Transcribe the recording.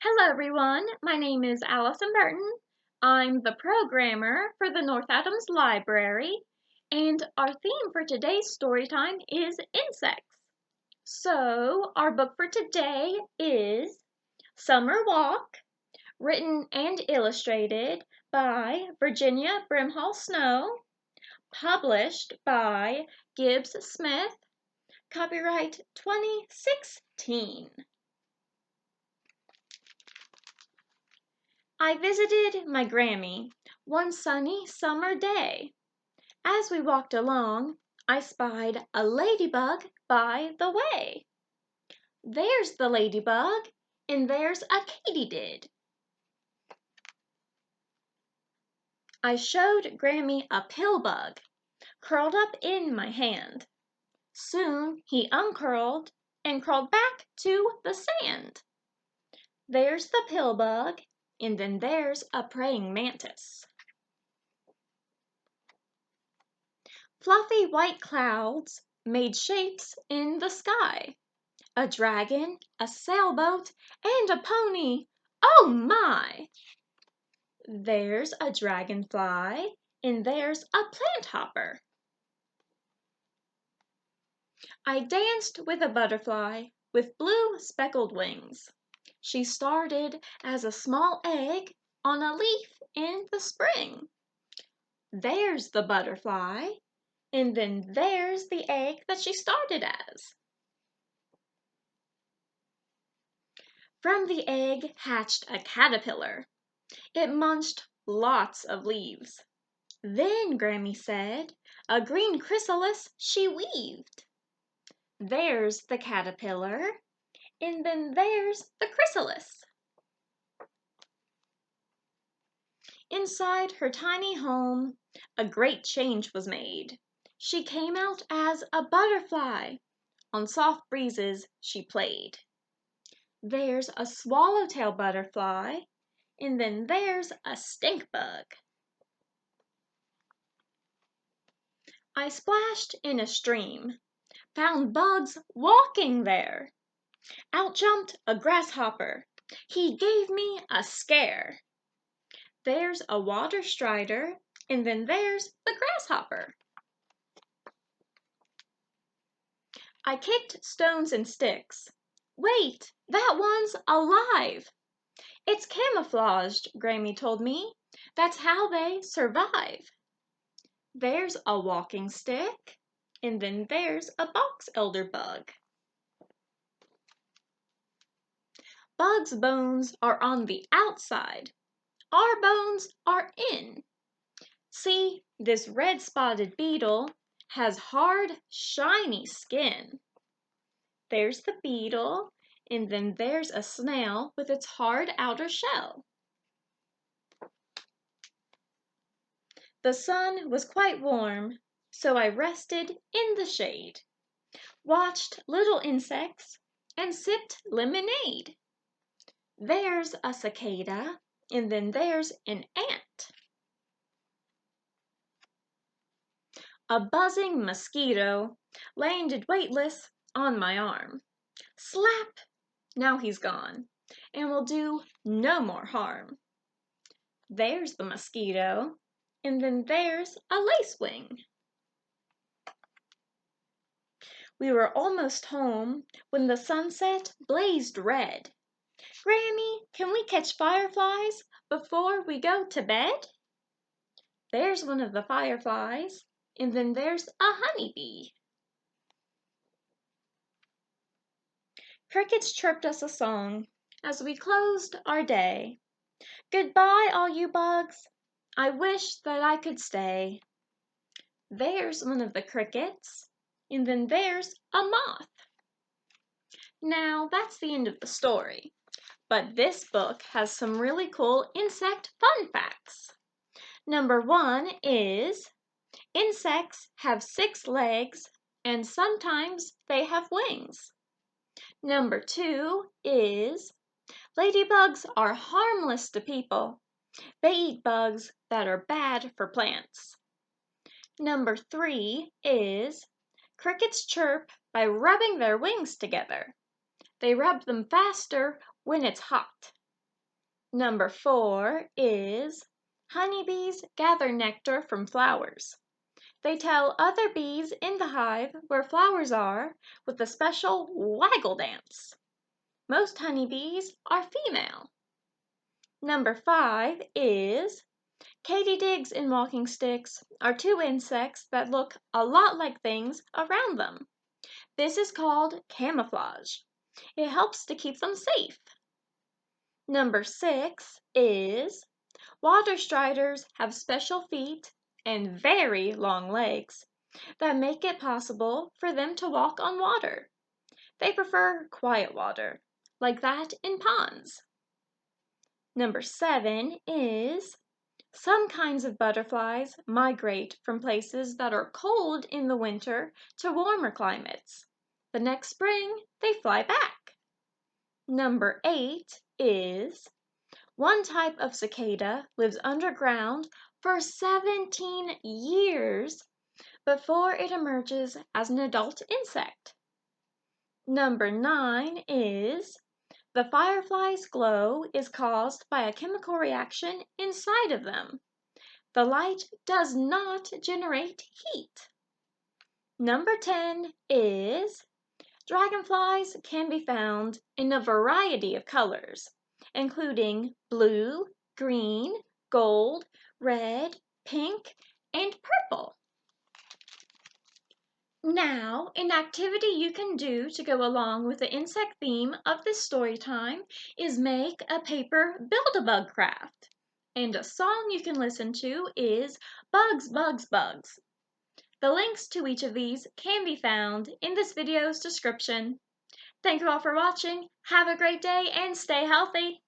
Hello everyone, my name is Allison Burton. I'm the programmer for the North Adams Library, and our theme for today's story time is insects. So, our book for today is Summer Walk, written and illustrated by Virginia Brimhall Snow, published by Gibbs Smith, copyright 2016. I visited my Grammy one sunny summer day. As we walked along, I spied a ladybug by the way. There's the ladybug, and there's a katydid. I showed Grammy a pillbug, curled up in my hand. Soon he uncurled and crawled back to the sand. There's the pillbug, and then there's a praying mantis. Fluffy white clouds made shapes in the sky. A dragon, a sailboat, and a pony. Oh my! There's a dragonfly, and there's a plant hopper. I danced with a butterfly with blue speckled wings. She started as a small egg on a leaf in the spring. There's the butterfly, and then there's the egg that she started as. From the egg hatched a caterpillar. It munched lots of leaves. Then, Grammy said, a green chrysalis she weaved. There's the caterpillar, and then there's the chrysalis. Inside her tiny home, a great change was made. She came out as a butterfly. On soft breezes she played. There's a swallowtail butterfly, and then there's a stink bug. I splashed in a stream, found bugs walking there. Out jumped a grasshopper. He gave me a scare. There's a water strider, and then there's the grasshopper. I kicked stones and sticks. Wait, that one's alive. It's camouflaged, Grammy told me. That's how they survive. There's a walking stick, and then there's a box elder bug. Bugs' bones are on the outside. Our bones are in. See, this red spotted beetle has hard, shiny skin. There's the beetle, and then there's a snail with its hard outer shell. The sun was quite warm, so I rested in the shade, watched little insects, and sipped lemonade. There's a cicada, and then there's an ant. A buzzing mosquito landed weightless on my arm. Slap! Now he's gone, and will do no more harm. There's the mosquito, and then there's a lacewing. We were almost home when the sunset blazed red. Grammy, can we catch fireflies before we go to bed? There's one of the fireflies, and then there's a honeybee. Crickets chirped us a song as we closed our day. Goodbye, all you bugs. I wish that I could stay. There's one of the crickets, and then there's a moth. Now, that's the end of the story, but this book has some really cool insect fun facts. Number 1 is insects have 6 legs, and sometimes they have wings. Number 2 is ladybugs are harmless to people. They eat bugs that are bad for plants. Number 3 is crickets chirp by rubbing their wings together. They rub them faster when it's hot. Number 4 is honeybees gather nectar from flowers. They tell other bees in the hive where flowers are with a special waggle dance. Most honeybees are female. Number 5 is katydids and walking sticks are two insects that look a lot like things around them. This is called camouflage. It helps to keep them safe. Number 6 is water striders have special feet and very long legs that make it possible for them to walk on water. They prefer quiet water, like that in ponds. Number 7 is some kinds of butterflies migrate from places that are cold in the winter to warmer climates. The next spring, they fly back. Number 8 is one type of cicada lives underground for 17 years before it emerges as an adult insect. Number 9 is the firefly's glow is caused by a chemical reaction inside of them. The light does not generate heat. Number 10 is dragonflies can be found in a variety of colors, including blue, green, gold, red, pink, and purple. Now, an activity you can do to go along with the insect theme of this story time is make a paper Build-A-Bug craft. And a song you can listen to is Bugs, Bugs, Bugs. The links to each of these can be found in this video's description. Thank you all for watching. Have a great day and stay healthy.